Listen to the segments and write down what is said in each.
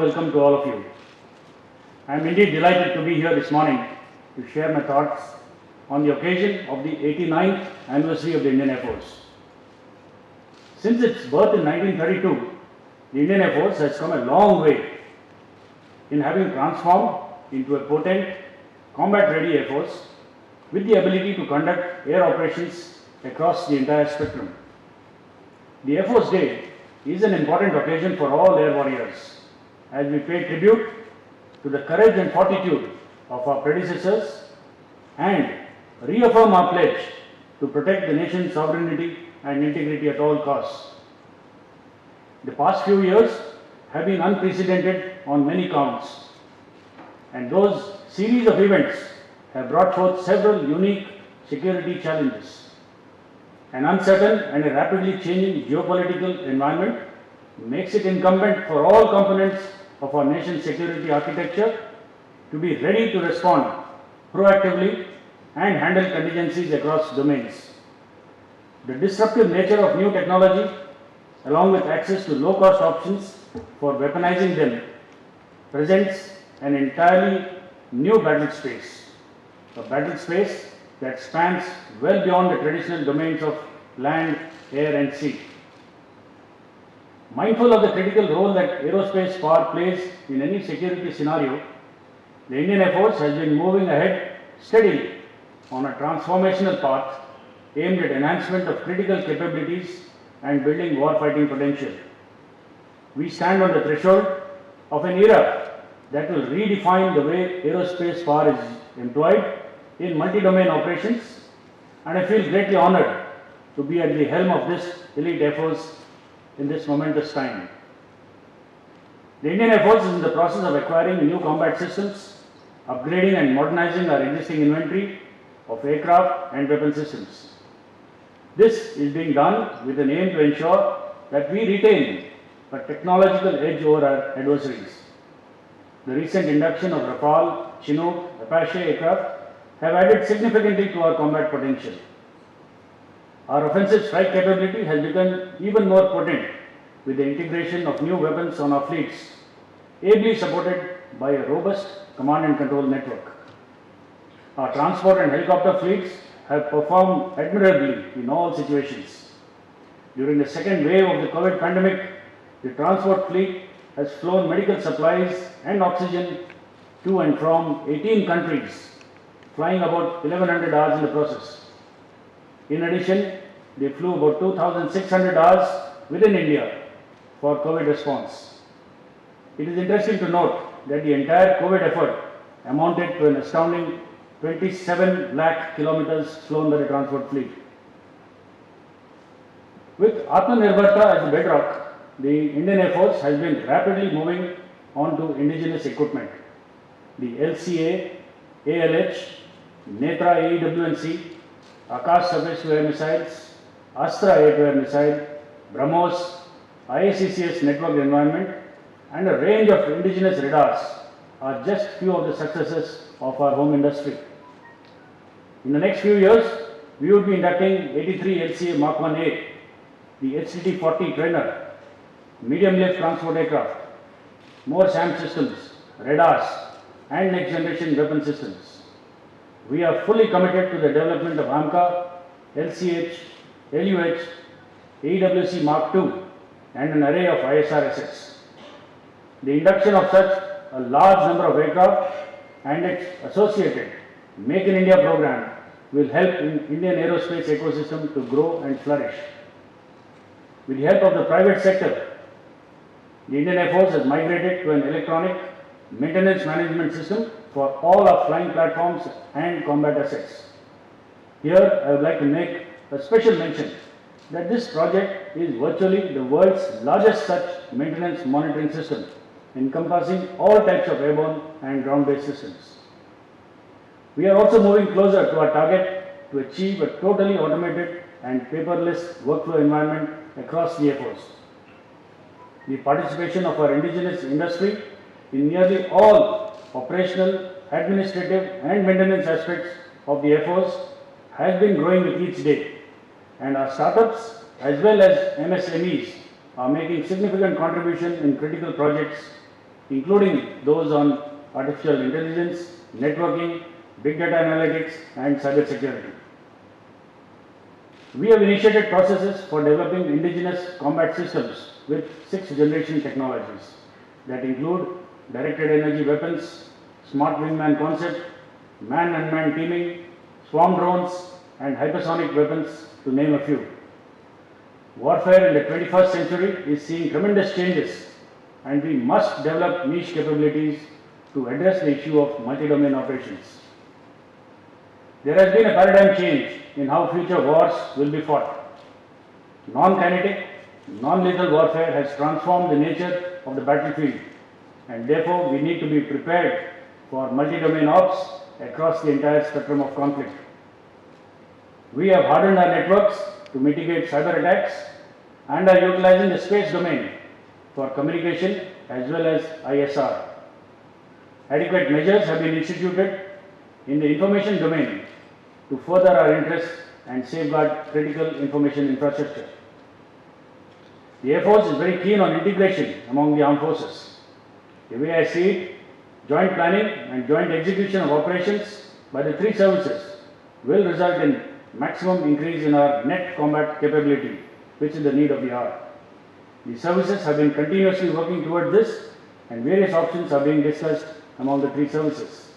welcome to all of you. I am indeed delighted to be here this morning to share my thoughts on the occasion of the 89th anniversary of the Indian Air Force. Since its birth in 1932, the Indian Air Force has come a long way in having transformed into a potent, combat-ready Air Force with the ability to conduct air operations across the entire spectrum. The Air Force Day is an important occasion for all air warriors as we pay tribute to the courage and fortitude of our predecessors and reaffirm our pledge to protect the nation's sovereignty and integrity at all costs. The past few years have been unprecedented on many counts, and those series of events have brought forth several unique security challenges. An uncertain and a rapidly changing geopolitical environment makes it incumbent for all components of our nation's security architecture to be ready to respond proactively and handle contingencies across domains. The disruptive nature of new technology, along with access to low-cost options for weaponizing them, presents an entirely new battle space, a battle space that spans well beyond the traditional domains of land, air and sea. Mindful of the critical role that aerospace power plays in any security scenario, the Indian Air Force has been moving ahead steadily on a transformational path aimed at enhancement of critical capabilities and building warfighting potential. We stand on the threshold of an era that will redefine the way aerospace power is employed in multi-domain operations, and I feel greatly honored to be at the helm of this elite Air Force in this momentous time. The Indian Air Force is in the process of acquiring new combat systems, upgrading and modernizing our existing inventory of aircraft and weapon systems. This is being done with an aim to ensure that we retain a technological edge over our adversaries. The recent induction of Rafale, Chinook, Apache aircraft have added significantly to our combat potential. Our offensive strike capability has become even more potent with the integration of new weapons on our fleets, ably supported by a robust command and control network. Our transport and helicopter fleets have performed admirably in all situations. During the second wave of the COVID pandemic, the transport fleet has flown medical supplies and oxygen to and from 18 countries, flying about 1100 hours in the process. In addition, they flew about 2,600 hours within India for COVID response. It is interesting to note that the entire COVID effort amounted to an astounding 27 lakh kilometers flown by the transport fleet. With Atmanirbharta as the bedrock, the Indian Air Force has been rapidly moving on to indigenous equipment. The LCA, ALH, Netra AEW&C, Akash surface-to-air missiles, Astra air-to-air missile, BrahMos, IACCS network environment, and a range of indigenous radars are just few of the successes of our home industry. In the next few years, we would be inducting 83 LCA Mark 1A, the HTT-40 trainer, medium-lift transport aircraft, more SAM systems, radars, and next-generation weapon systems. We are fully committed to the development of AMCA, LCH, LUH, AEWC Mark II, and an array of ISR assets. The induction of such a large number of aircraft and its associated Make in India program will help in Indian aerospace ecosystem to grow and flourish. With the help of the private sector, the Indian Air Force has migrated to an electronic maintenance management system for all our flying platforms and combat assets. Here, I would like to make a special mention that this project is virtually the world's largest such maintenance monitoring system, encompassing all types of airborne and ground-based systems. We are also moving closer to our target to achieve a totally automated and paperless workflow environment across the Air Force. The participation of our indigenous industry in nearly all operational, administrative and maintenance aspects of the Air Force has been growing with each day, and our startups as well as MSMEs are making significant contribution in critical projects including those on artificial intelligence, networking, big data analytics, and cyber security. We have initiated processes for developing indigenous combat systems with 6th generation technologies that include directed energy weapons, smart wingman concept, man-unmanned teaming, swarm drones, and hypersonic weapons, to name a few. Warfare in the 21st century is seeing tremendous changes, and we must develop niche capabilities to address the issue of multi-domain operations. There has been a paradigm change in how future wars will be fought. Non-kinetic, non-lethal warfare has transformed the nature of the battlefield, and therefore we need to be prepared for multi-domain ops across the entire spectrum of conflict. We have hardened our networks to mitigate cyber attacks and are utilizing the space domain for communication as well as ISR. Adequate measures have been instituted in the information domain to further our interests and safeguard critical information infrastructure. The Air Force is very keen on integration among the armed forces. The way I see it, joint planning and joint execution of operations by the three services will result in maximum increase in our net combat capability, which is the need of the hour. The services have been continuously working toward this, and various options are being discussed among the three services.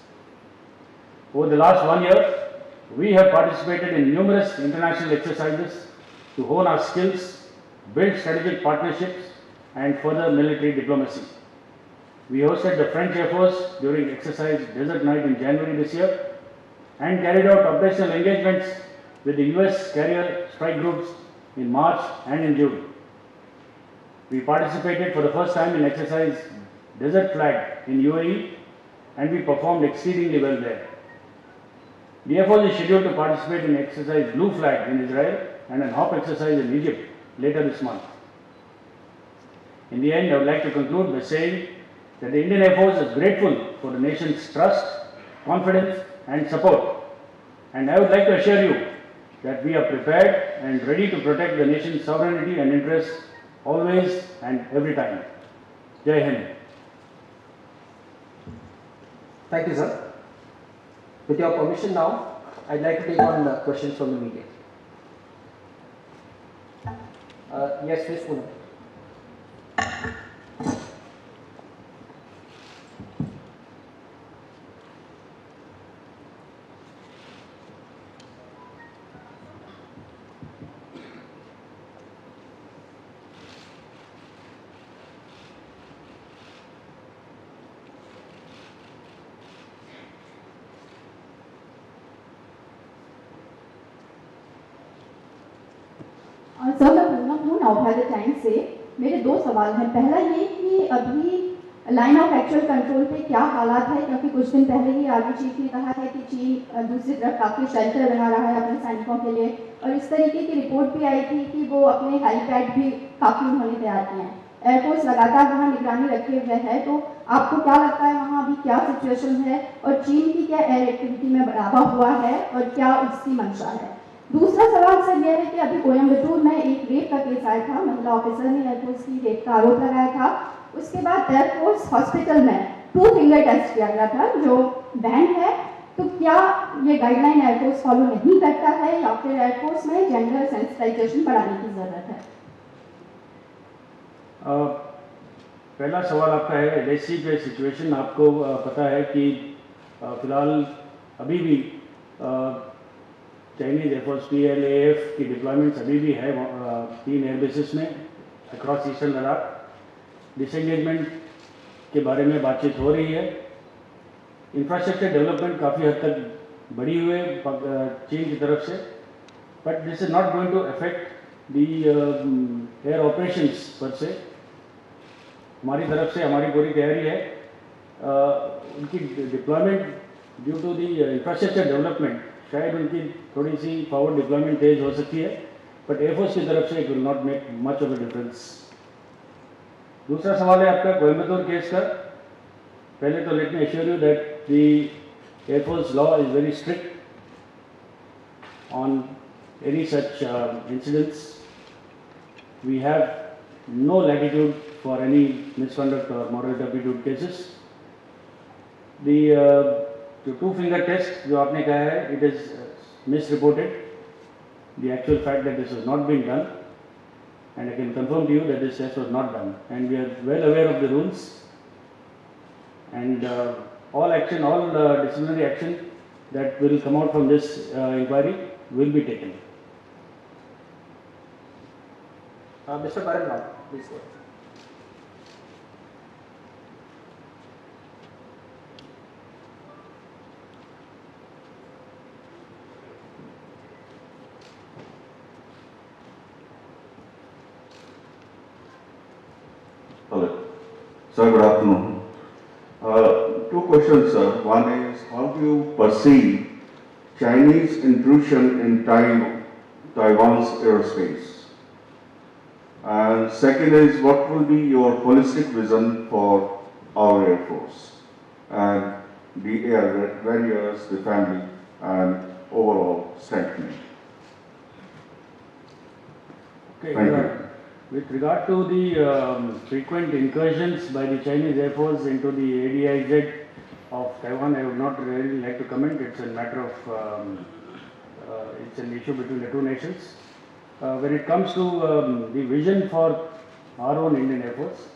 Over the last 1 year, we have participated in numerous international exercises to hone our skills, build strategic partnerships, and further military diplomacy. We hosted the French Air Force during exercise Desert Night in January this year and carried out operational engagements with the US carrier strike groups in March and in June. We participated for the first time in exercise Desert Flag in UAE, and we performed exceedingly well there. The Air Force is scheduled to participate in exercise Blue Flag in Israel and an HOP exercise in Egypt later this month. In the end, I would like to conclude by saying that the Indian Air Force is grateful for the nation's trust, confidence, and support. And I would like to assure you that we are prepared and ready to protect the nation's sovereignty and interests always and every time. Jai Hind. Thank you, sir. With your permission now, I'd like to take on questions from the media. Yes, please, Poonam. Sir मैं पूनम हूँ Navbharat times से। मेरे दो सवाल हैं। पहला ये कि अभी लाइन ऑफ एक्चुअल कंट्रोल पे क्या हालात है, क्योंकि कुछ दिन पहले ही आर्मी चीफ ने कहा है कि चीन दूसरी तरफ काफ़ी शेल्टर बना रहा है अपने सैनिकों के लिए, और इस तरीके की रिपोर्ट भी आई थी कि वो अपने हेलीपैड भी काफ़ी उन्होंने तैयार किए हैं। एयरफोर्स लगातार वहाँ निगरानी रखे हुए है, तो आपको क्या लगता है वहाँ अभी क्या सिचुएशन है, और चीन की क्या एयर एक्टिविटी में बढ़ावा हुआ है और क्या उसकी मंशा है? दूसरा सवाल सर यह है कि अभी कोयम्बटूर में एक रेप का केस आया था, महिला ऑफिसर ने एयरफोर्स की रेप का आरोप लगाया था। उसके बाद एयरफोर्स हॉस्पिटल में 2 फिंगर टेस्ट किया गया था जो बैन है। तो क्या ये गाइडलाइन एयरफोर्स फॉलो नहीं करता है या फिर एयरफोर्स में जेंडर सेंसिटाइजेशन बढ़ाने की ज़रूरत है? पहला सवाल आपका है एलएसी पे सिचुएशन। आपको पता है कि फिलहाल अभी भी चाइनीज एयरफोर्स PLAF की डिप्लॉयमेंट्स अभी भी है 3 एयरबेसिस में अक्रॉस ईस्टर्न लद्दाख। डिसएंगेजमेंट के बारे में बातचीत हो रही है। इंफ्रास्ट्रक्चर डेवलपमेंट काफ़ी हद तक बढ़ी हुई है चीन की तरफ से, but this is not going to affect the air operations पर से। हमारी तरफ से हमारी पूरी तैयारी है। उनकी deployment due to the infrastructure development शायद उनकी थोड़ी सी फॉरवर्ड डिप्लॉयमेंट तेज हो सकती है, बट एयरफोर्स की तरफ से it will not make much of a difference. दूसरा सवाल है आपका कोयम्बटूर केस का। पहले तो let me assure you that the air force law is very strict on any such incidents. We have no latitude for any misconduct or moral turpitude cases. The two-finger test, जो आपने कहा है, it is misreported. The actual fact that this has not been done, and I can confirm to you that this test was not done, and we are well aware of the rules. And all action, all disciplinary action that will come out from this inquiry will be taken. Mr. Karan now, please go. Hello. Sir, good afternoon. Two questions, sir. One is, how do you perceive Chinese intrusion in Taiwan's airspace? And second is, what will be your holistic vision for our Air Force and the air warriors, the family, and overall strengthening? Okay. Thank you. With regard to the frequent incursions by the Chinese Air Force into the ADIZ of Taiwan, I would not really like to comment. It's a matter of, it's an issue between the two nations. When it comes to the vision for our own Indian Air Force,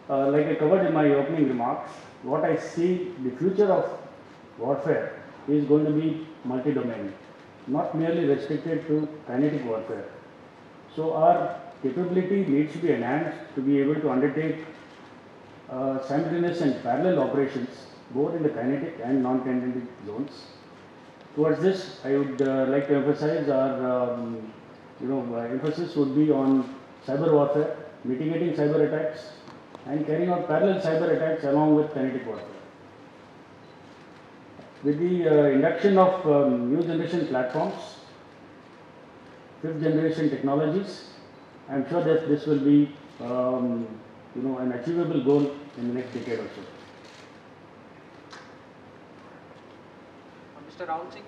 like I covered in my opening remarks, what I see the future of warfare is going to be multi-domain, not merely restricted to kinetic warfare. So our capability needs to be enhanced to be able to undertake simultaneous and parallel operations both in the kinetic and non-kinetic zones. Towards this, I would like to emphasize our emphasis would be on cyber warfare, mitigating cyber attacks, and carrying out parallel cyber attacks along with kinetic warfare. With the induction of new generation platforms, fifth generation technologies, I am sure that this will be an achievable goal in the next decade or so. Mr. Rahul Singh.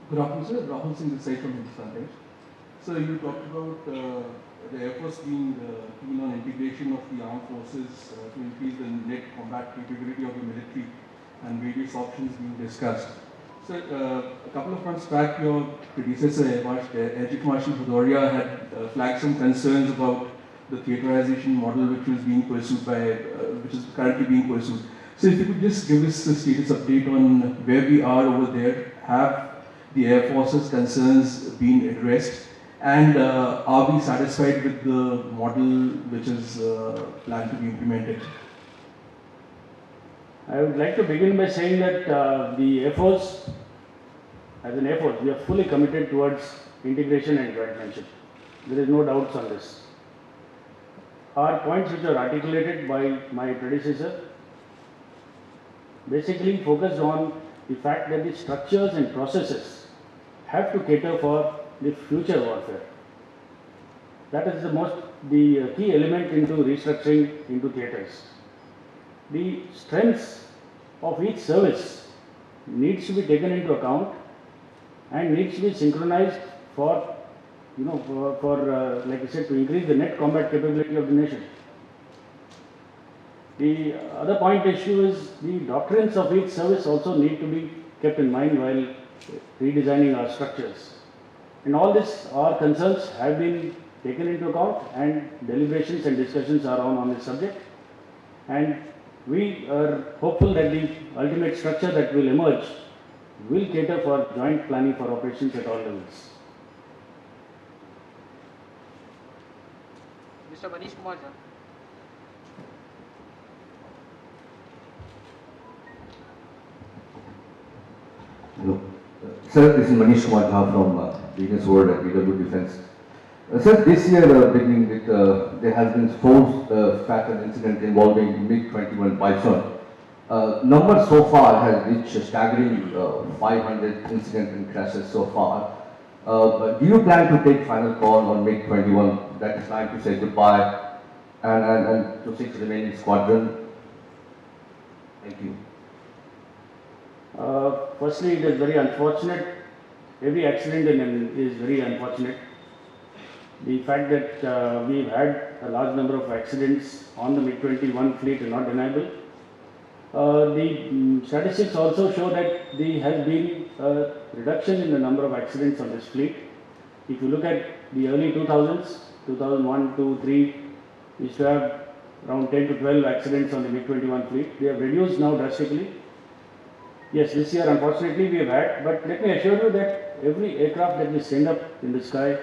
Good afternoon, sir. Rahul Singh, this side from Hindustan Times. So you talked about the Air Force being keen on integration of the armed forces to increase the net combat capability of the military and various options being discussed. So a couple of months back, your predecessor, Air Chief Marshal Bhadauria, had flagged some concerns about the theaterization model which was being pursued by, which is currently being pursued. So if you could just give us a status update on where we are over there, have the Air Force's concerns been addressed, and are we satisfied with the model which is planned to be implemented? I would like to begin by saying that the Air Force, as an Air Force, we are fully committed towards integration and jointmanship. There is no doubts on this. Our points which are articulated by my predecessor basically focused on the fact that the structures and processes have to cater for the future warfare. That is the key element into restructuring into theatres. The strengths of each service needs to be taken into account and needs to be synchronized for, like I said, to increase the net combat capability of the nation. The other point issue is the doctrines of each service also need to be kept in mind while redesigning our structures. And all this, our concerns have been taken into account, and deliberations and discussions are on this subject. And we are hopeful that the ultimate structure that will emerge will cater for joint planning for operations at all levels. Mr. Manish Kumar Jha. Hello. Sir, this is Manish Kumar Jha from Business World at BW Defense. Sir, this year, beginning with, there has been 4 fatal incidents involving MiG-21 Bison. Number so far has reached a staggering 500 incidents and crashes so far. Do you plan to take final call on MiG-21, that is time to say goodbye, and to 6 remaining squadron? Thank you. Firstly, it is very unfortunate. Every accident is very unfortunate. The fact that we've had a large number of accidents on the MiG-21 fleet is not deniable. The statistics also show that there has been a reduction in the number of accidents on this fleet. If you look at the early 2000s, 2001, 2, 3, we used to have around 10 to 12 accidents on the MiG-21 fleet. They have reduced now drastically. Yes, this year unfortunately we have had, but let me assure you that every aircraft that we send up in the sky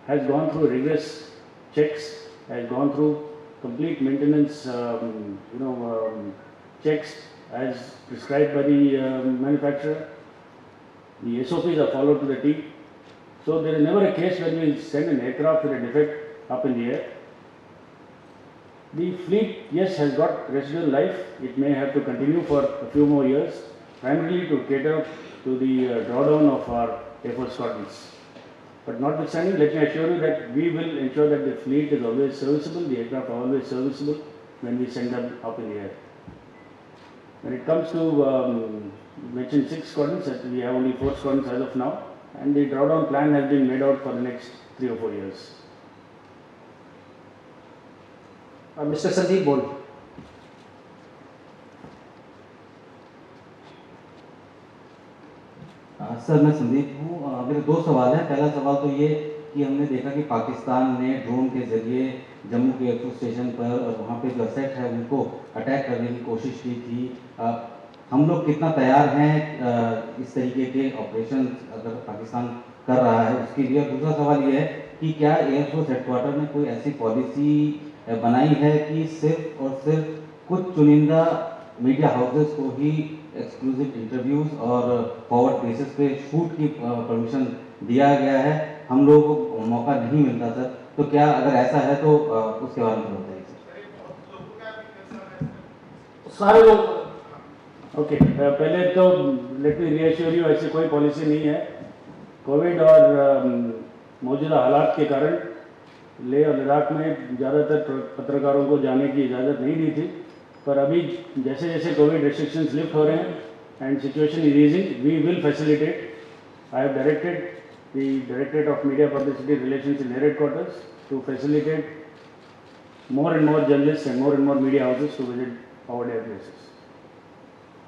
has gone through rigorous checks, has gone through complete maintenance, checks as prescribed by the manufacturer. The SOPs are followed to the T. So there is never a case when we send an aircraft with a defect up in the air. The fleet, yes, has got residual life. It may have to continue for a few more years, primarily to cater to the drawdown of our Air Force squadrons. But notwithstanding, let me assure you that we will ensure that the fleet is always serviceable, the aircraft are always serviceable when we send them up in the air. When it comes to, you mentioned 6 squadrons, we have only 4 squadrons as of now, and the drawdown plan has been made out for the next 3 or 4 years. Mr. Sandeep Bol. Sir मैं संदीप हूँ। मेरे 2 सवाल हैं। पहला सवाल तो ये कि हमने देखा कि पाकिस्तान ने ड्रोन के ज़रिए जम्मू के एयरफोर्स स्टेशन पर और वहाँ पे जो असेट है उनको अटैक करने की कोशिश की थी। हम लोग कितना तैयार हैं इस तरीके के ऑपरेशन अगर पाकिस्तान कर रहा है उसके लिए। दूसरा सवाल ये है कि क्या एयरफोर्स हेडक्वार्टर ने कोई ऐसी पॉलिसी बनाई है कि सिर्फ और सिर्फ कुछ चुनिंदा मीडिया हाउसेस को ही एक्सक्लूसिव इंटरव्यूज और फॉरवर्ड बेसिस पे शूट की परमिशन दिया गया है, हम लोगों को मौका नहीं मिलता सर। तो क्या अगर ऐसा है तो उसके बारे में बताइए सर। सारे लोग ओके, पहले तो लेट मी रीअश्योर यू, ऐसी कोई पॉलिसी नहीं है। कोविड और मौजूदा हालात के कारण लेह और लद्दाख में ज़्यादातर पत्रकारों को जाने की इजाज़त नहीं दी थी, पर अभी जैसे जैसे कोविड रेस्ट्रिक्शंस लिफ्ट हो रहे हैं and situation is easing, we will facilitate. I have directed the directorate of media publicity relations in air headquarters to facilitate more and more journalist and more media houses to visit our air places.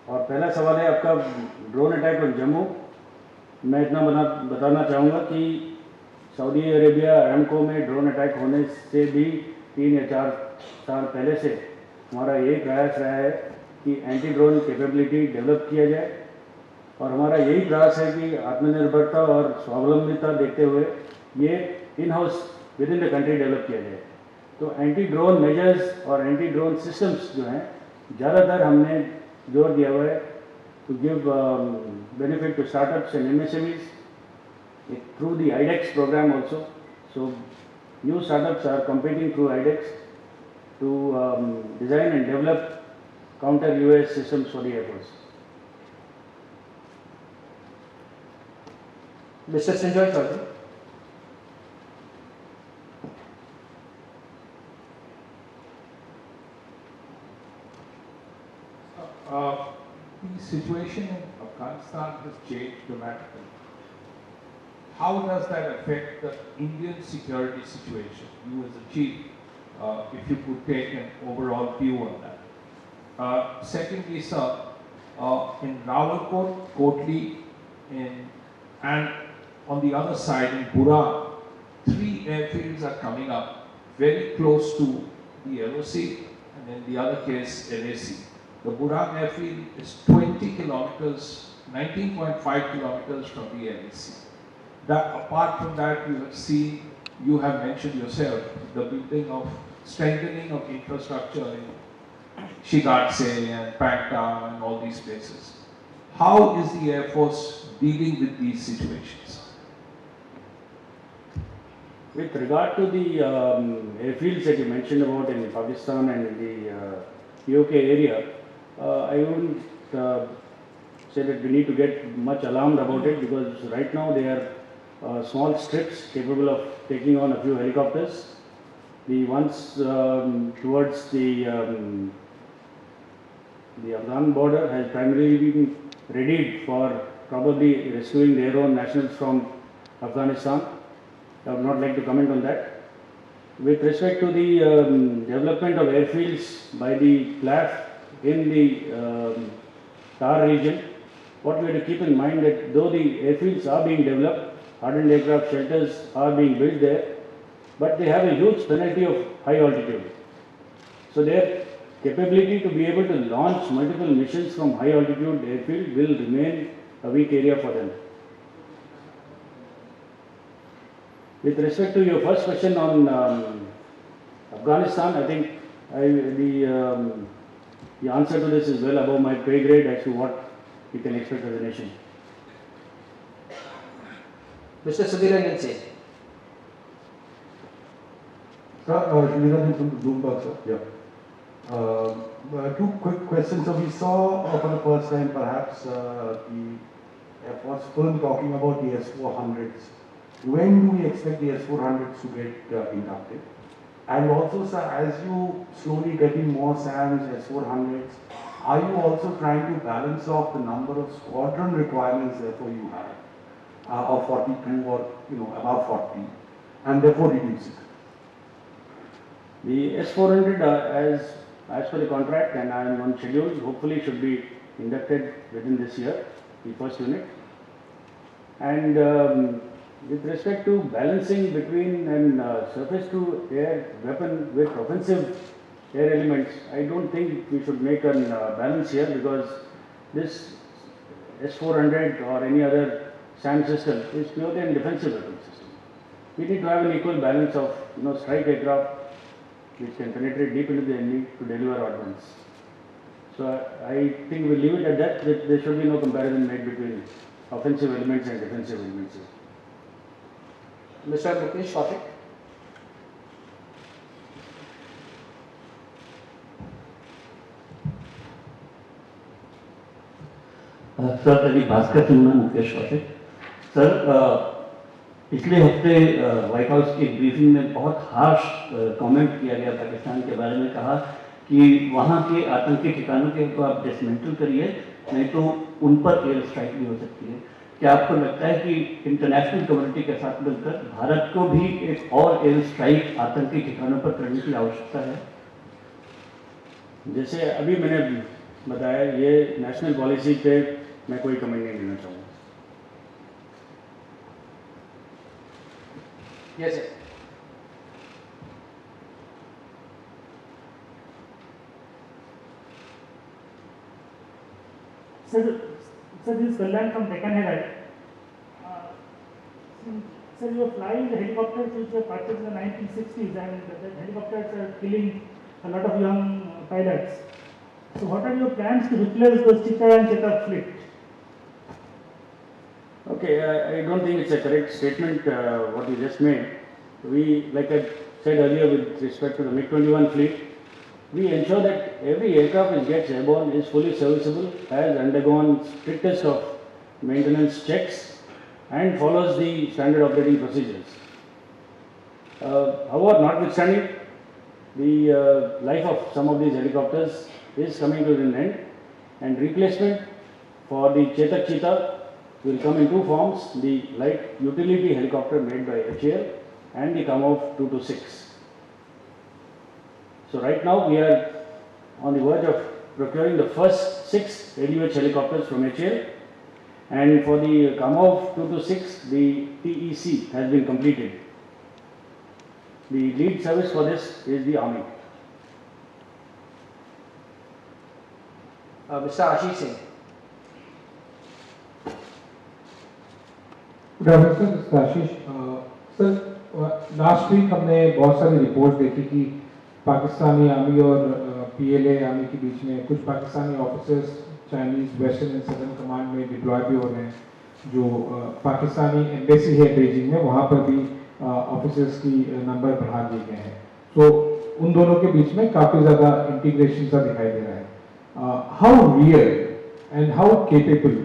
और पहला सवाल है आपका drone attack on Jammu. मैं इतना बताना चाहूँगा कि सऊदी अरेबिया अरामको में ड्रोन अटैक होने से भी 3 या 4 साल पहले से हमारा यही प्रयास रहा है कि एंटी ड्रोन कैपेबिलिटी डेवलप किया जाए, और हमारा यही प्रयास है कि आत्मनिर्भरता और स्वावलंबिता देखते हुए ये in house with in the country develop किया जाए। तो एंटी ड्रोन मेजर्स और एंटी ड्रोन सिस्टम्स जो हैं ज़्यादातर हमने जोर दिया हुआ है to give benefit to startups and MSMEs through the IDEX program also. So new startups are competing through IDEX to design and develop counter UAS systems for the Air Force. Mr. Sanjoy Chaudhary. The situation in Afghanistan has changed dramatically. How does that affect the Indian security situation? You as a chief, if you could take an overall view on that. Secondly, sir, in Rawalkot, Kotli, and on the other side in Buran, 3 airfields are coming up very close to the LOC, and in the other case, LAC. The Buran airfield is 20 kilometers, 19.5 kilometers from the LAC. That, apart from that, you have mentioned yourself, the building of, strengthening of infrastructure in Shigatse and Pangtang and all these places. How is the Air Force dealing with these situations? With regard to the airfields that you mentioned about in Pakistan and in the POK area, I wouldn't say that we need to get much alarmed about it, because right now they are small strips capable of taking on a few helicopters. The ones towards the Afghan border has primarily been readied for probably rescuing their own nationals from Afghanistan. I would not like to comment on that. With respect to the development of airfields by the PLAF in the TAR region, what we have to keep in mind that though the airfields are being developed, hardened aircraft shelters are being built there, but they have a huge penalty of high altitude. So their capability to be able to launch multiple missions from high altitude airfield will remain a weak area for them. With respect to your first question on Afghanistan, I think the answer to this is well above my pay grade as to what we can expect as a nation. Mr. Sudhir Ranjan Singh. Sir, Sridharan from Bloomberg, sir. Yeah. Two quick questions. So we saw for the first time perhaps the Air Force film talking about the S-400s. When do we expect the S-400s to get inducted? And also, sir, as you slowly getting more SAMs, S-400s, are you also trying to balance off the number of squadron requirements therefore you have of 42 or above 40, and therefore reduce it? The S-400 as per the contract, and I am on schedule, hopefully should be inducted within this year, the first unit. And with respect to balancing between an surface to air weapon with offensive air elements, I don't think we should make a balance here, because this S-400 or any other SAM system is purely a defensive weapon system. We need to have an equal balance of strike aircraft which can penetrate deep into the enemy to deliver ordnance. So I think we'll leave it at that. There should be no comparison made between offensive elements and defensive elements. Mr. Mukesh Kaushik. Sir अभी Bhaskar Singh Mukesh Kaushik sir पिछले हफ्ते white house की briefing में बहुत harsh comment किया गया पाकिस्तान के बारे में, कहा कि वहाँ के आतंकी ठिकानों के को आप डिसमेंटल करिए, नहीं तो उन पर एयर स्ट्राइक भी हो सकती है। क्या आपको लगता है कि इंटरनेशनल कम्युनिटी के साथ मिलकर भारत को भी एक और एयर स्ट्राइक आतंकी ठिकानों पर करने की आवश्यकता है? जैसे अभी मैंने बताया, ये नेशनल पॉलिसी पे मैं कोई कमेंट नहीं देना चाहूँगा। Yes, sir. Sir, this is Kalyan from Deccan Herald. Sir, you are flying the helicopters which were purchased in the 1960s, and the helicopters are killing a lot of young pilots. So, what are your plans to replace those Cheetah and Chetak fleet? Okay, I don't think it's a correct statement what you just made. We, like I said earlier with respect to the MiG-21 fleet, we ensure that every aircraft which gets airborne is fully serviceable, has undergone strictest of maintenance checks and follows the standard operating procedures. However, notwithstanding, the life of some of these helicopters is coming to an end, and replacement for the Chetak Cheetah will come in two forms: the light utility helicopter made by HAL and the Kamov 226. So right now we are on the verge of procuring the first 6 ADUH helicopters from HAL, and for the Kamov 226 the TEC has been completed. The lead service for this is the Army. Mr. Ashish Singh. Good afternoon sir, Ashish sir, last week हमने बहुत सारी report देखी कि Pakistani army और PLA army के बीच में कुछ Pakistani officers Chinese western and southern command में डिप्लॉय भी हो रहे हैं, जो पाकिस्तानी एम्बेसी है बीजिंग में, वहाँ पर भी ऑफिसर्स की नंबर बढ़ा दिए गए हैं। तो उन दोनों के बीच में काफ़ी ज़्यादा इंटीग्रेशन सा दिखाई दे रहा है। How real and how capable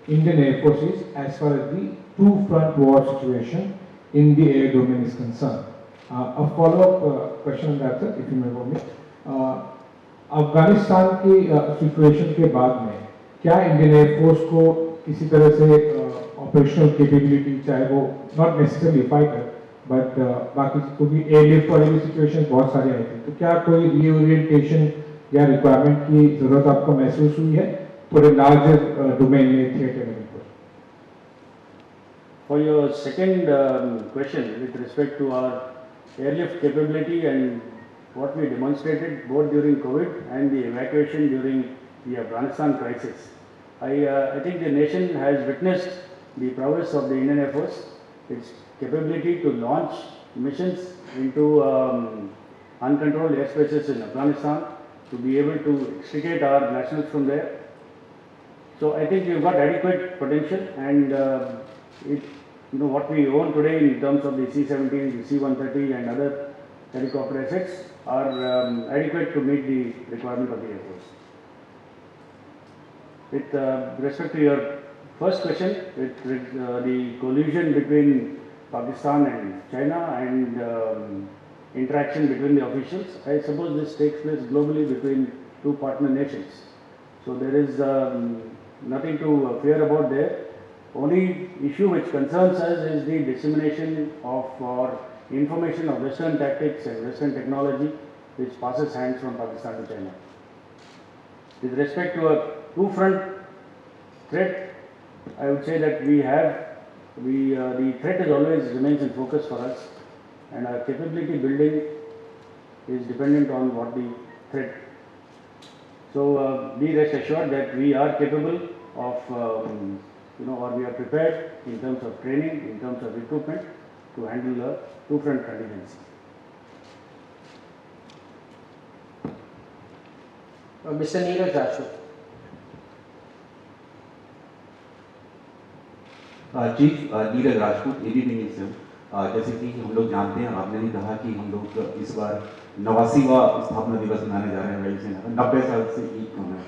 Indian Air Force is as far as the two-front war situation in the air domain is concerned. A follow-up question on that, sir, if you may permit. Afghanistan की situation के बाद में क्या Indian air force को किसी तरह से operational capability, चाहे वो नॉट नेसेसरली फाइटर बट बाकी को भी एयरलिफ्ट वाली भी सिचुएशन बहुत सारी आई थी, तो क्या कोई रीओरिएंटेशन या रिक्वायरमेंट की जरूरत आपको महसूस हुई है थोड़े लार्जर डोमेन में थिएटर में? For your second question with respect to our airlift capability and what we demonstrated both during COVID and the evacuation during the Afghanistan crisis, I think the nation has witnessed the prowess of the Indian Air Force, its capability to launch missions into uncontrolled airspaces in Afghanistan, to be able to extricate our nationals from there. So I think we've got adequate potential, and what we own today in terms of the C-17, the C-130 and other helicopter assets are adequate to meet the requirement of the Air Force. With respect to your first question, with the collusion between Pakistan and China and interaction between the officials, I suppose this takes place globally between two partner nations. So there is nothing to fear about there. Only issue which concerns us is the dissemination of or information of Western tactics and Western technology which passes hands from Pakistan to China. With respect to a two-front threat, I would say that the threat is always remains in focus for us, and our capability building is dependent on what the threat. So be rest assured that we are capable of or we are prepared in terms of training, in terms of equipment to handle a two-front contingency. Mr. Neeraj Rajput. Chief Neeraj Rajput ABP news से। जैसे कि हम लोग जानते हैं, आपने भी कहा कि हम लोग इस बार 89वां स्थापना दिवस मनाने जा रहे हैं वायुसेना का, 90 साल से एक कम है।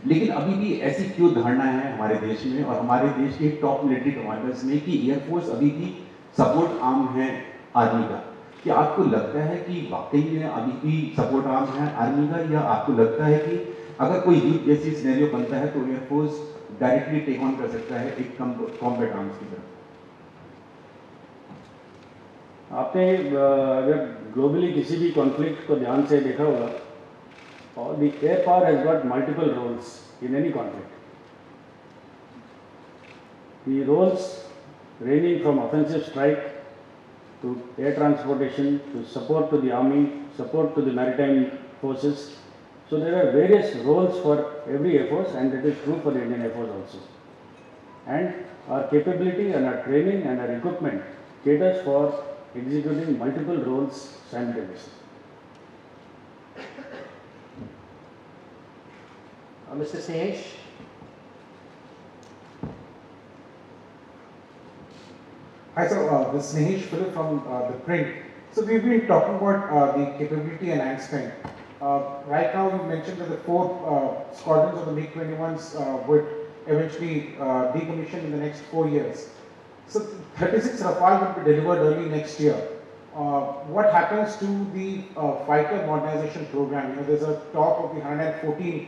लेकिन अभी भी ऐसी क्यों धारणा है हमारे देश में और हमारे देश के टॉप मिलिट्री कमांडर्स में कि एयरफोर्स अभी भी सपोर्ट आर्म है आर्मी का? क्या आपको लगता है कि वाकई में अभी भी सपोर्ट आर्म है आर्मी का, या आपको लगता है कि अगर कोई युद्ध जैसी सिनेरियो बनता है तो एयरफोर्स डायरेक्टली टेक ऑन कर सकता है एक कॉम्बैट आर्म्स की तरफ? आपने अगर ग्लोबली किसी भी कॉन्फ्लिक्ट को ध्यान से देखा होगा, और the air power has got multiple roles in any conflict. The roles ranging from offensive strike to air transportation to support to the army, support to the maritime forces. So there are various roles for every Air Force, and that is true for the Indian Air Force also. And our capability and our training and our equipment caters for executing multiple roles simultaneously. Mr. Snehesh. Hi sir, this is Snehesh Philip from the print. So we've been talking about the capability enhancement. Right now you mentioned that the 4 squadrons of the MiG-21s would eventually decommission in the next 4 years. So 36 Rafale will be delivered early next year. What happens to the fighter modernization program? There's a talk of the 114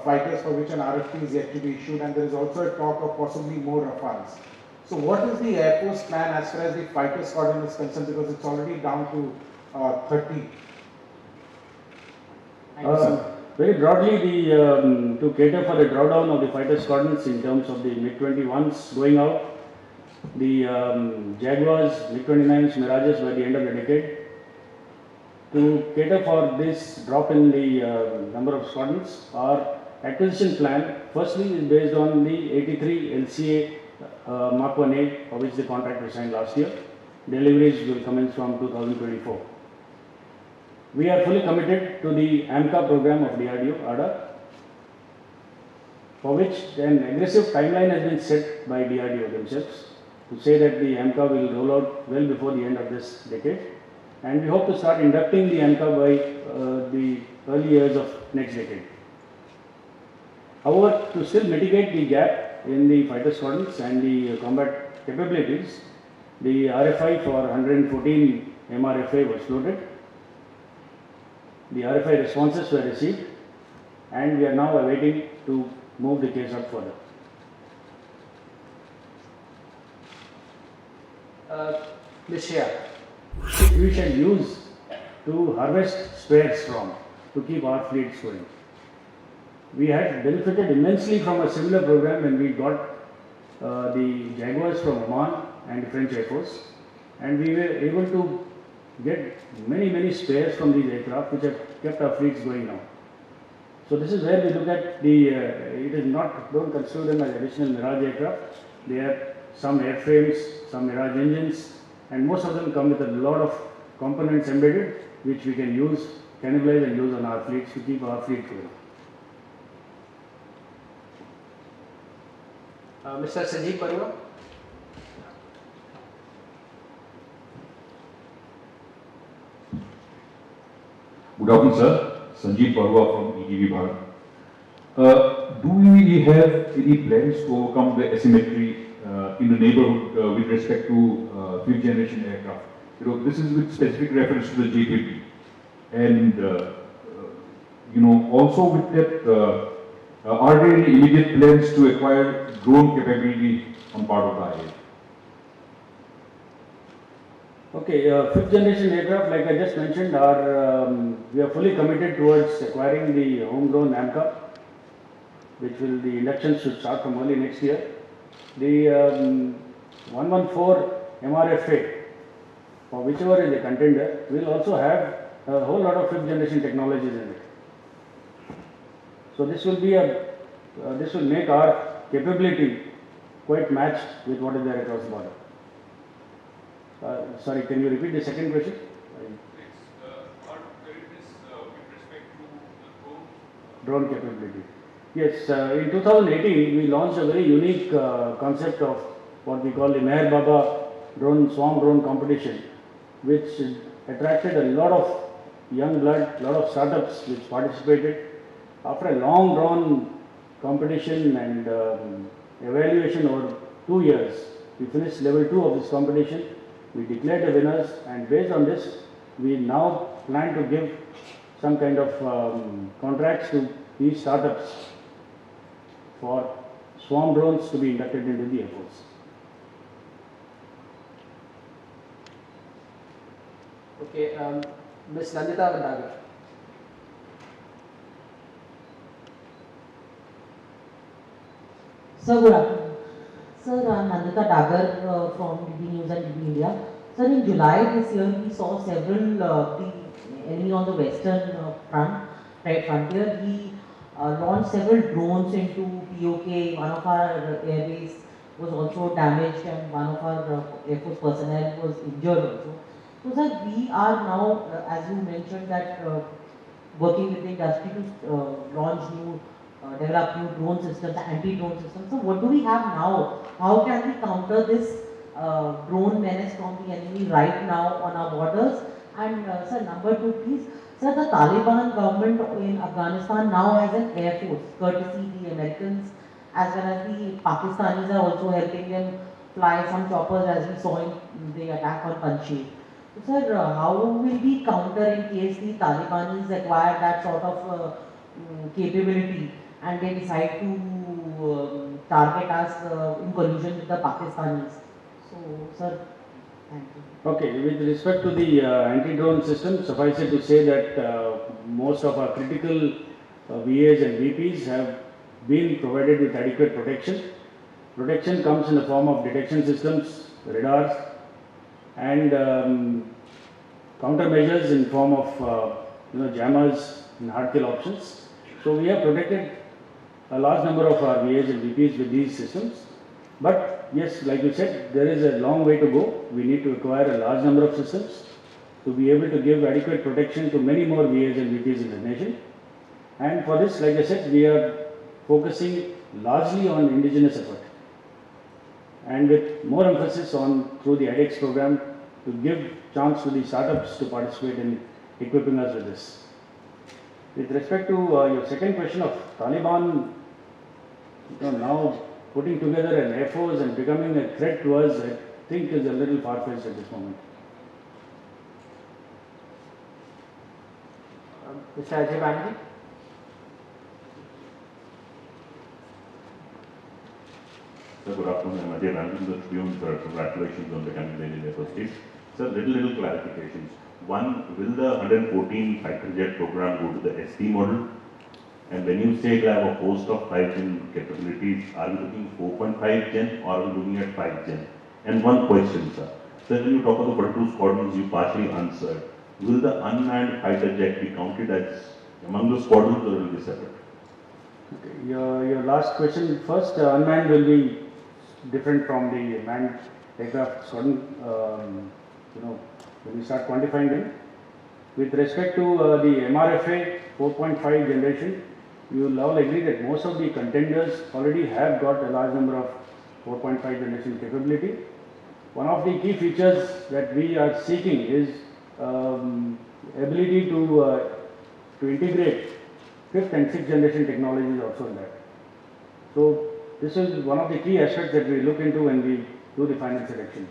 fighters for which an RFP is yet to be issued, and there is also a talk of possibly more Rafales. So what is the Air Force plan as far as the fighter squadron is concerned, because it's already down to 30? Very broadly, to cater for the drawdown of the fighter squadrons in terms of the MiG-21s going out, the Jaguars, MiG-29s, Mirages by the end of the decade. To cater for this drop in the number of squadrons, our acquisition plan firstly is based on the 83 LCA Mark 1A, for which the contract was signed last year. Deliveries will commence from 2024. We are fully committed to the AMCA program of DRDO, ADA, for which an aggressive timeline has been set by DRDO themselves to say that the AMCA will roll out well before the end of this decade. And we hope to start inducting the AMCA by the early years of next decade. However, to still mitigate the gap in the fighter squadrons and the combat capabilities, the RFI for 114 MRFA was floated. The RFI responses were received, and we are now awaiting to move the case up further. Ms. Shreya. We shall use to harvest spares from to keep our fleets going. We had benefited immensely from a similar program when we got the Jaguars from Oman and French Air Force, and we were able to get many spares from these aircraft which have kept our fleets going now. So this is where we look at the, it is not, don't consider them as additional Mirage aircraft. They are some airframes, some Mirage engines, and most of them come with a lot of components embedded which we can use, cannibalize and use on our fleets to keep our fleet going. Mr. Sanjeev Barua. Good afternoon, sir. Sanjeev Barua from EDV Bharat. Do we have any plans to overcome the asymmetry in the neighborhood with respect to fifth generation aircraft? You know, this is with specific reference to the J50. And, you know, also with that, are there any immediate plans to acquire drone capability on part of the IA? Okay, fifth generation aircraft, like I just mentioned, are we are fully committed towards acquiring the homegrown AMCA, which will, the inductions should start from early next year. The 114 MRFA, for whichever is the contender, will also have a whole lot of fifth generation technologies in it. So this will be a, this will make our capability quite matched with what is there across the border. Sorry, can you repeat the second question? Drone capability. Yes, in 2018 we launched a very unique concept of what we call the Meher Baba drone, swarm drone competition, which attracted a lot of young blood, lot of startups which participated. After a long drawn competition and evaluation over 2 years, we finished level 2 of this competition. We declared the winners, and based on this, we now plan to give some kind of contracts to these startups for swarm drones to be inducted into the Air Force. Okay, Ms. Nandita Vandagar. Sir, good afternoon. Sir, I'm Nandita Dagar from DB News and DB India. Sir, in July this year, we saw several, the enemy on the western front, right frontier. He launched several drones into POK. One of our airbase was also damaged, and one of our Air Force personnel was injured also. So, sir, we are now, as you mentioned, that working with the industry to launch new, develop new drone systems, anti-drone systems. So, what do we have now? How can we counter this drone menace from the enemy right now on our borders? And sir, number 2, please. Sir, the Taliban government in Afghanistan now has an air force, courtesy the Americans as well as the Pakistanis are also helping them fly some choppers, as we saw in the attack on Panjshir. So, sir, how will we counter in case the Talibanis acquire that sort of capability and they decide to target us in collusion with the Pakistanis? So, sir, thank you. Okay, with respect to the anti-drone system, suffice it to say that most of our critical VAs and VPs have been provided with adequate protection. Protection comes in the form of detection systems, radars, and countermeasures in form of jammers and hard kill options. So we have protected a large number of our VAs and VPs with these systems. But yes, like you said, there is a long way to go. We need to acquire a large number of systems to be able to give adequate protection to many more VAs and VPs in the nation. And for this, like I said, we are focusing largely on indigenous effort, and with more emphasis on through the IDEX program to give chance to the startups to participate in equipping us with this. With respect to your second question of Taliban, now putting together an Air Force and becoming a threat to us, I think is a little far-fetched at this moment. Mr. Ajay Banerjee. Sir, good afternoon. I'm Ajay Ranjan, the Tribune. Sir, congratulations on becoming the Indian Air Force Chief. Sir, little clarifications. One, will the 114 fighter jet program go to the SD model? And when you say it will have a host of 5 gen capabilities, are we looking 4.5 gen or are we looking at 5 gen? And one question, sir. Sir, when you talk about the 42 squadrons, you partially answered. Will the unmanned fighter jet be counted as among the squadrons or will be separate? Okay. Your last question first. Unmanned will be different from the manned aircraft squadron. When we start quantifying them, with respect to the MRFA 4.5 generation, you will all agree that most of the contenders already have got a large number of 4.5 generation capability. One of the key features that we are seeking is ability to integrate 5th and 6th generation technologies also in that. So this is one of the key aspects that we look into when we do the final selection.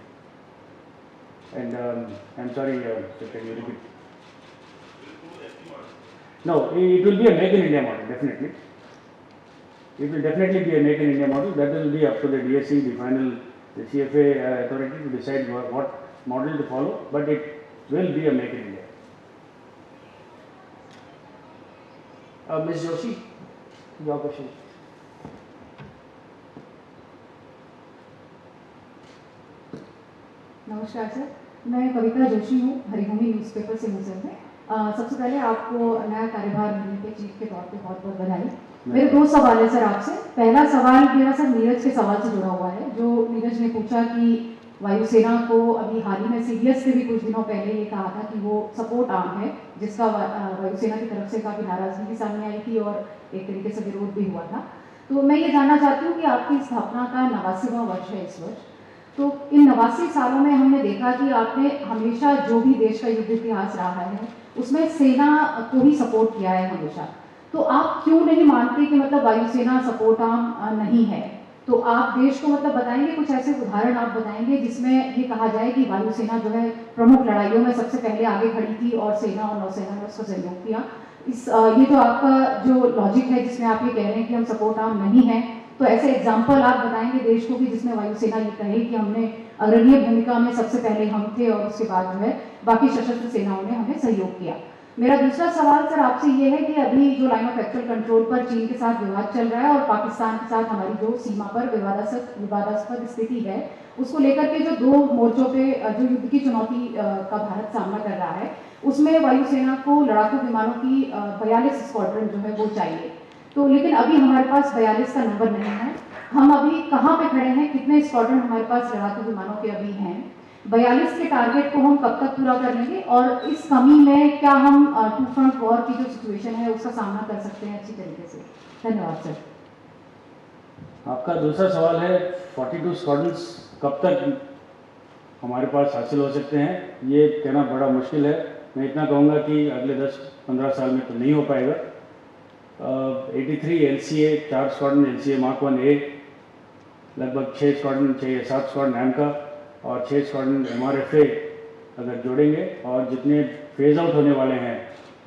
And I'm sorry, can you repeat? No, it will be a Make in India model, definitely. It will definitely be a Make in India model. That will be up to the DSC, the CFA authority to decide what model to follow, but it will be a Make in India. Ms. Joshi, your question. नमस्कार sir, मैं कविता जोशी हूँ, Haribhoomi newspaper से हूँ sir मैं। सबसे पहले आपको नया कार्यभार मिलने पे चीफ के तौर पे बहुत बहुत बधाई। मेरे दो सवाल है सर आपसे। पहला सवाल मेरा सर नीरज के सवाल से जुड़ा हुआ है, जो नीरज ने पूछा कि वायुसेना को अभी हाल ही में सीडीएस ने भी कुछ दिनों पहले ये कहा था कि वो सपोर्ट आर्म है, जिसका वायुसेना की तरफ से काफ़ी नाराजगी भी सामने आई थी और एक तरीके से विरोध भी हुआ था। तो मैं ये जानना चाहती हूँ कि आपकी स्थापना का 89वां वर्ष है इस वर्ष, तो इन 89 सालों में हमने देखा कि आपने हमेशा जो भी देश का युद्ध इतिहास रहा है उसमें सेना को ही सपोर्ट किया है हमेशा। तो आप क्यों नहीं मानते कि मतलब वायुसेना सपोर्ट आर्म नहीं है? तो आप देश को मतलब बताएंगे, कुछ ऐसे उदाहरण आप बताएंगे जिसमें ये कहा जाए कि वायुसेना जो है प्रमुख लड़ाइयों में सबसे पहले आगे खड़ी थी और सेना और नौसेना ने उसको सहयोग किया। ये तो आपका जो लॉजिक है जिसमें आप ये कह रहे हैं कि हम सपोर्ट आर्म नहीं है, तो ऐसे एग्जाम्पल आप बताएंगे देश को कि जिसमें वायुसेना ये कहे कि हमने अग्रणीय भूमिका में सबसे पहले हम थे और उसके बाद जो है बाकी सशस्त्र सेनाओं ने हमें सहयोग किया। मेरा दूसरा सवाल सर आपसे ये है कि अभी जो लाइन ऑफ एक्चुअल कंट्रोल पर चीन के साथ विवाद चल रहा है और पाकिस्तान के साथ हमारी जो सीमा पर विवादास्पद स्थिति है, उसको लेकर के जो दो मोर्चों पे जो युद्ध की चुनौती का भारत सामना कर रहा है, उसमें वायुसेना को लड़ाकू विमानों की 42 स्क्वाड्रन जो है वो चाहिए। तो लेकिन अभी हमारे पास 42 का नंबर नहीं है। हम अभी कहाँ पे खड़े हैं, कितने स्क्वाड्रन हमारे पास लड़ाकू विमानों के अभी हैं? 42 के टारगेट को हम कब तक पूरा कर लेंगे और इस कमी में क्या हम टू फ्रंट वॉर की जो सिचुएशन है उसका सामना कर सकते हैं अच्छी तरीके से? धन्यवाद सर। आपका दूसरा सवाल है 42 स्क्वाड्रन्स कब तक हमारे पास हासिल हो सकते हैं, ये कहना बड़ा मुश्किल है। मैं इतना कहूँगा कि अगले 10-15 साल में तो नहीं हो पाएगा। 83 LCA, 4 squadron LCA Mark 1A, लगभग 6 स्क्वाड्रन 6 या 7 स्क्वाड्रन एमका और 6 स्क्वाड्रन MRFA अगर जोड़ेंगे और जितने फेज आउट होने वाले हैं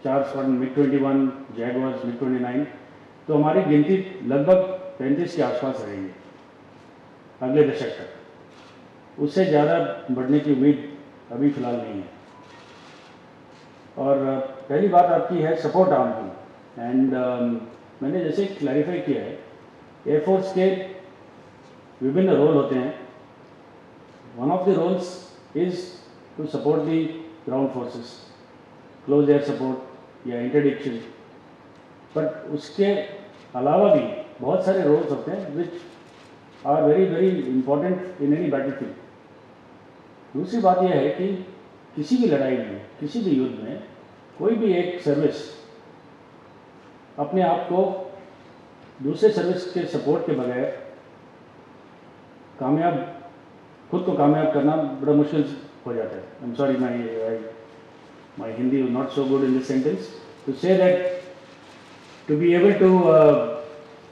4 स्क्वाड्रन MiG-21, Jaguars, MiG-29, तो हमारी गिनती लगभग 35 के आसपास रहेगी अगले दशक तक। उससे ज़्यादा बढ़ने की उम्मीद अभी फ़िलहाल नहीं है। और पहली बात आपकी है सपोर्ट आर्म की, एंड मैंने जैसे क्लैरिफाई किया है, एयरफोर्स के विभिन्न रोल होते हैं। One of the roles is to support the ground forces, close air support या इंटरडिक्शन, बट उसके अलावा भी बहुत सारे रोल्स होते हैं which are very very important in any battlefield. दूसरी बात यह है कि किसी भी लड़ाई में, किसी भी युद्ध में, कोई भी एक सर्विस अपने आप को दूसरे सर्विस के सपोर्ट के बगैर खुद को कामयाब करना बड़ा मुश्किल हो जाता है। I am sorry, my Hindi is not so good in this sentence to say that to be able to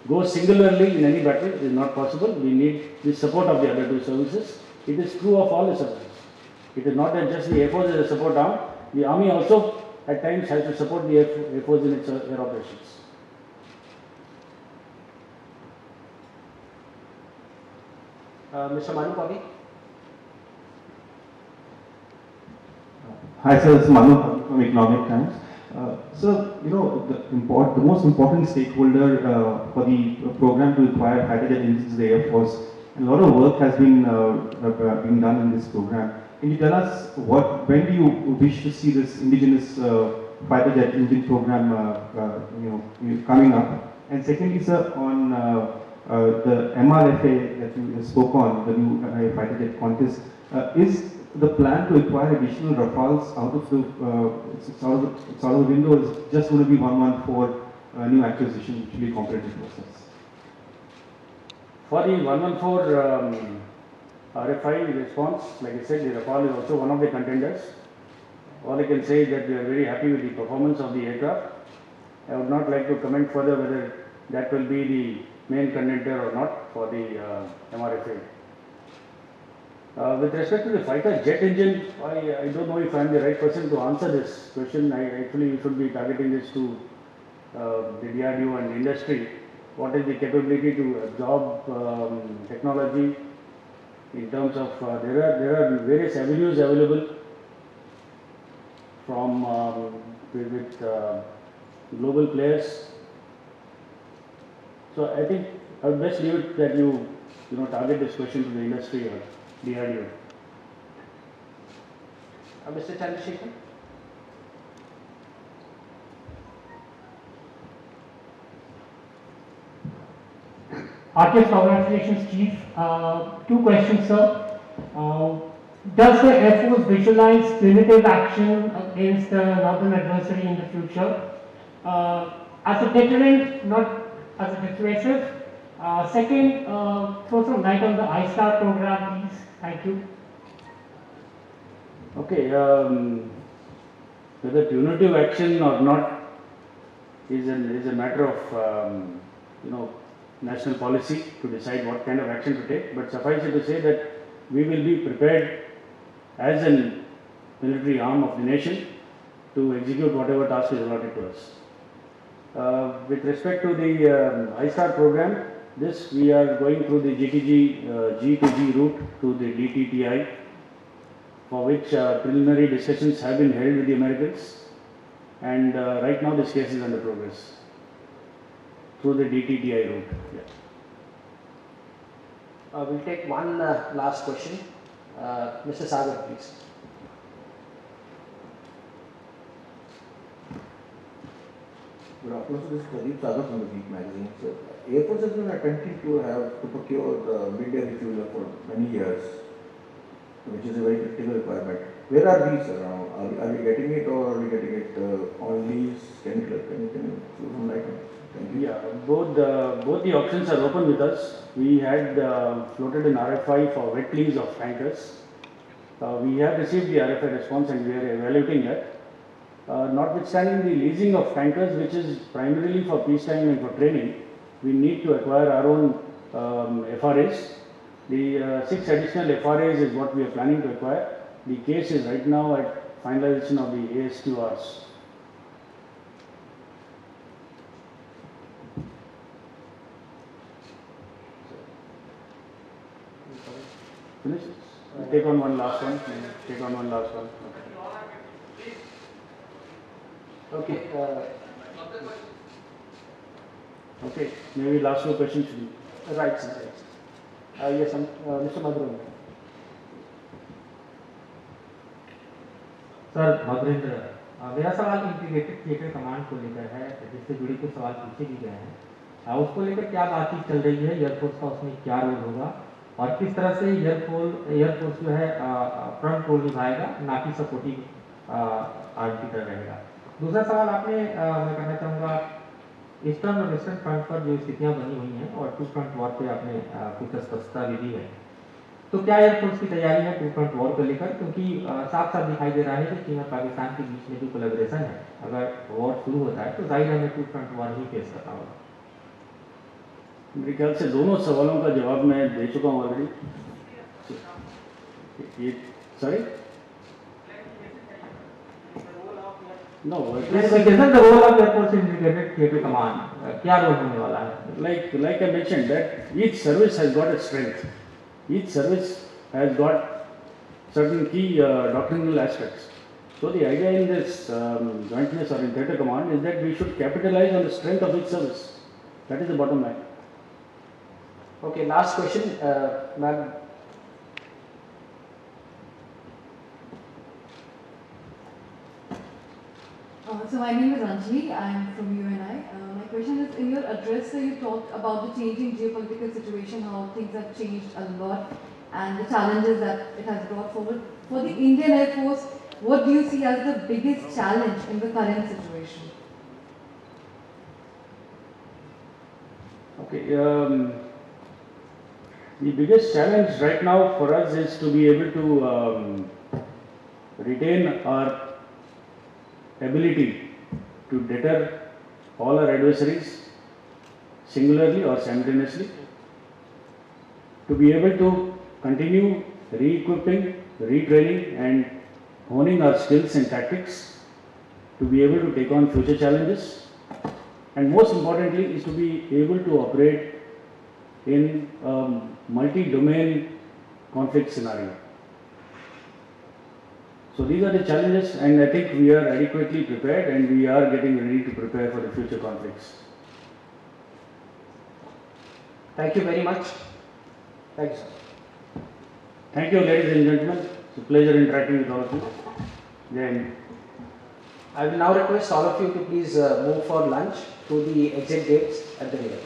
go singularly in any battle is not possible. We need the support of the other two services. It is true of all the services. It is not that just the Air Force is a support arm. The Army also at times has to support the Air Force in its air operations. Mr. Manu Pavi. Hi sir, this is Manu from Economic Times. So, the most important stakeholder for the program to acquire fighter jet engines is the Air Force, and a lot of work has been being done in this program. Can you tell us when do you wish to see this indigenous fighter jet engine program, coming up? And secondly, sir, on the MRFA that you spoke on, the new fighter jet contest, is the plan to acquire additional Rafales out of the it's out of the window is just going to be 114 new acquisition, which will be competitive process. For the 114 RFI response, like I said, the Rafale is also one of the contenders. All I can say is that we are very happy with the performance of the aircraft. I would not like to comment further whether that will be the main contender or not for the MRFA. With respect to the fighter jet engine, I don't know if I am the right person to answer this question. Actually should be targeting this to the DRDO and industry. What is the capability to absorb technology in terms of there are various avenues available from with global players. So I think I would best leave it that you target this question to the industry or DRDO. Mr. Chandrasekhar. Heartiest congratulations, Chief. Two questions, sir. Does the Air Force visualize punitive action against the northern adversary in the future? As a deterrent, not as a dissuasive? Second, throw some light on the I-STAR program, please. Thank you. Okay, whether punitive action or not is a matter of national policy to decide what kind of action to take. But suffice it to say that we will be prepared as a military arm of the nation to execute whatever task is allotted to us. With respect to the I-STAR program, this we are going through the GTG G2G route to the DTTI, for which preliminary discussions have been held with the Americans, and right now this case is under progress through the DTTI route. Yeah. We'll take one last question. Mr. Sagar, please. Good afternoon, this is Pradeep Sagar from the Geek magazine. So, Air Force has been attempting to procure the mid-air refueler for many years, which is a very critical requirement. Where are we, sir? Are we getting it, or are we getting it on lease? Can you throw some light on it? Thank you. Yeah, both the options are open with us. We had floated an RFI for wet lease of tankers. We have received the RFI response and we are evaluating that. Notwithstanding the leasing of tankers, which is primarily for peacetime and for training, we need to acquire our own FRAs. The 6 additional FRAs is what we are planning to acquire. The case is right now at finalization of the ASQRs. Finish? Take on one last one. Take on one last one. Okay. Okay. Maybe last two questions should be. Right, sir. Yes, Mr. Madhurendra. Sir Bhadrendra, मेरा सवाल integrated theatre command को लेकर है, जिससे जुड़े कुछ सवाल पूछे भी गए हैं। उसको लेकर क्या बातचीत चल रही है, एयरफोर्स का उसमें क्या रोल होगा और किस तरह से एयरफोर्स जो है फ्रंट रोल निभाएगा, ना कि सपोर्टिंग आर्म की तरह रहेगा। दूसरा सवाल आपने मैं कहना चाहूँगा ईस्टर्न और वेस्टर्न फ्रंट पर जो स्थितियाँ बनी हुई हैं और टू फ्रंट वॉर पे आपने कुछ स्पष्टता भी दी है, तो क्या एयरफोर्स की तैयारी है टू फ्रंट वॉर को लेकर, क्योंकि साफ साफ दिखाई दे रहा है कि चीन और पाकिस्तान के बीच में जो कोलैबोरेशन है, अगर वॉर शुरू होता है तो जाहिर हमें टू फ्रंट वॉर ही फेस करना होगा। मेरे ख्याल से दोनों सवालों का जवाब मैं दे चुका हूँ ऑलरेडी। ये sorry no the role of Air Force Integrated Theater Command क्या रोल होने वाला है? Like I mentioned that each service has got its strength. each service has got certain key doctrinal aspects. So the idea in this jointness or in theatre command is that we should capitalize on the strength of each service. That is the bottom line. Okay, last question, ma'am. So my name is Anjali, I am from UNI. My question is, in your address you talked about the changing geopolitical situation, how things have changed a lot and the challenges that it has brought forward. For the Indian Air Force, what do you see as the biggest challenge in the current situation? Okay, the biggest challenge right now for us is to be able to retain our ability to deter all our adversaries singularly or simultaneously, to be able to continue re-equipping, retraining and honing our skills and tactics, to be able to take on future challenges, and most importantly is to be able to operate in a multi-domain conflict scenario. So these are the challenges, and I think we are adequately prepared and we are getting ready to prepare for the future conflicts. Thank you very much. Thank you, sir. Thank you, ladies and gentlemen. It's a pleasure interacting with all of you. Then I will now request all of you to please move for lunch through the exit gates at the rear.